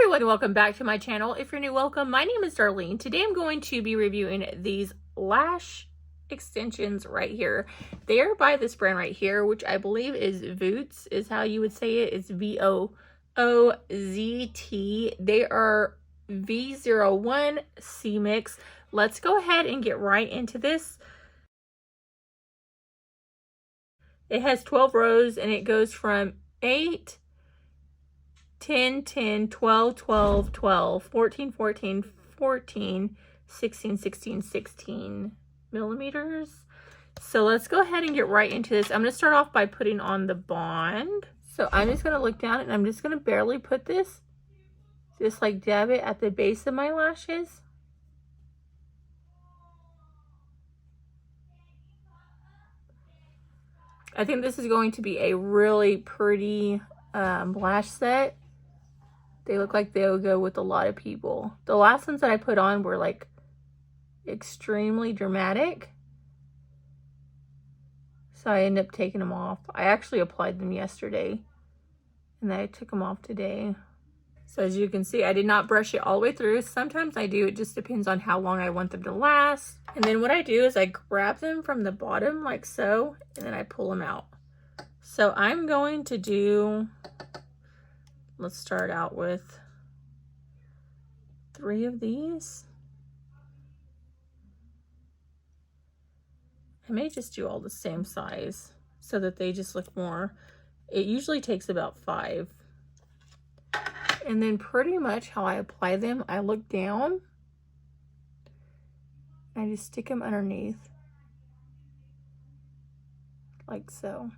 everyone, welcome back to my channel. If you're new, welcome. My name is Darlene. Today I'm going to be reviewing these lash extensions right here. They are by this brand right here, which I believe is VOOZT, is how you would say it. It's VOOZT. They are V01 C Mix. Let's go ahead and get right into this. It has 12 rows and it goes from 8, 10, 10, 12, 12, 12, 14, 14, 14, 16, 16, 16 millimeters. So let's go ahead and get right into this. I'm going to start off by putting on the bond. So I'm just going to look down and I'm just going to barely put this, just like dab it at the base of my lashes. I think this is going to be a really pretty lash set. They look like they'll go with a lot of people. The last ones that I put on were like extremely dramatic. So I ended up taking them off. I actually applied them yesterday and then I took them off today. So as you can see, I did not brush it all the way through. Sometimes I do. It just depends on how long I want them to last. And then what I do is I grab them from the bottom like so, and then I pull them out. So I'm going to do, let's start out with 3 of these. I may just do all the same size so that they just look more. It usually takes about 5. And then pretty much how I apply them, I look down. I just stick them underneath. Like so.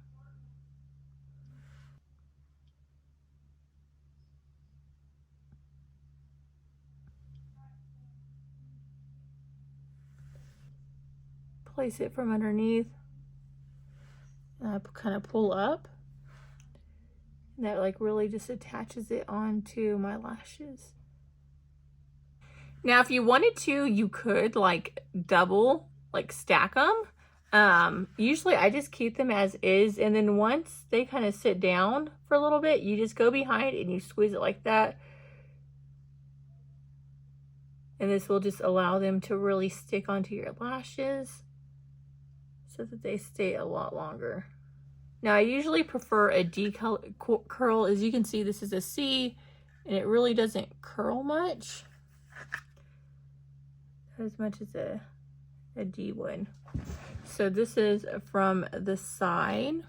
Place it from underneath. And I kind of pull up. And that like really just attaches it onto my lashes. Now if you wanted to, you could like double, like stack them. Usually I just keep them as is, and then once they kind of sit down for a little bit, you just go behind and you squeeze it like that. And this will just allow them to really stick onto your lashes so that they stay a lot longer. Now I usually prefer a D curl. As you can see, this is a C and it really doesn't curl much. As much as a D would. So this is from the side.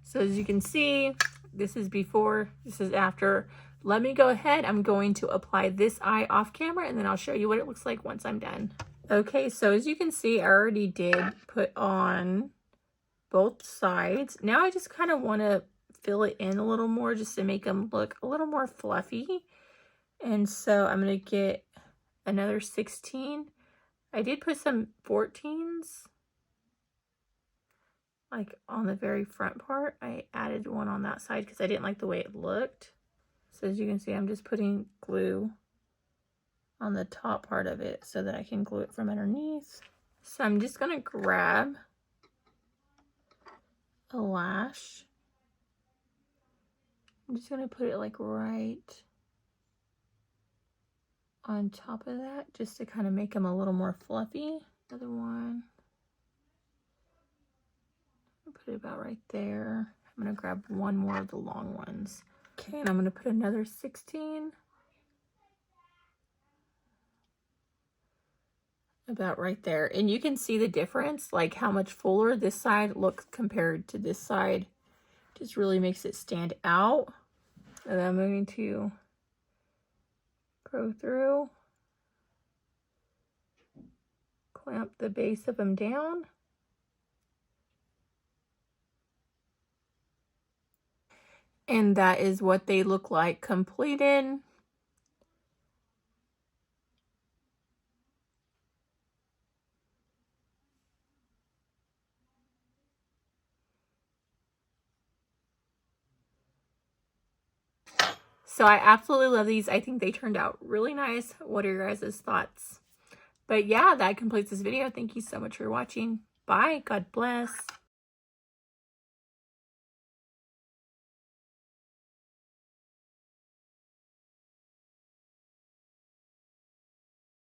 So as you can see, this is before, this is after. Let me go ahead. I'm going to apply this eye off camera and then I'll show you what it looks like once I'm done. Okay, so as you can see, I already did put on both sides. Now I just kind of want to fill it in a little more just to make them look a little more fluffy. And so I'm going to get another 16. I did put some 14s. Like on the very front part. I added one on that side because I didn't like the way it looked. So as you can see, I'm just putting glue on the top part of it so that I can glue it from underneath. So I'm just going to grab a lash. I'm just going to put it like right on top of that just to kind of make them a little more fluffy. Another one. Put it about right there. I'm going to grab one more of the long ones. Okay, and I'm going to put another 16. About right there. And you can see the difference, like how much fuller this side looks compared to this side. Just really makes it stand out. And I'm going to go through, clamp the base of them down. And that is what they look like completed. So I absolutely love these. I think they turned out really nice. What are your guys' thoughts? But yeah, that completes this video. Thank you so much for watching. Bye. God bless.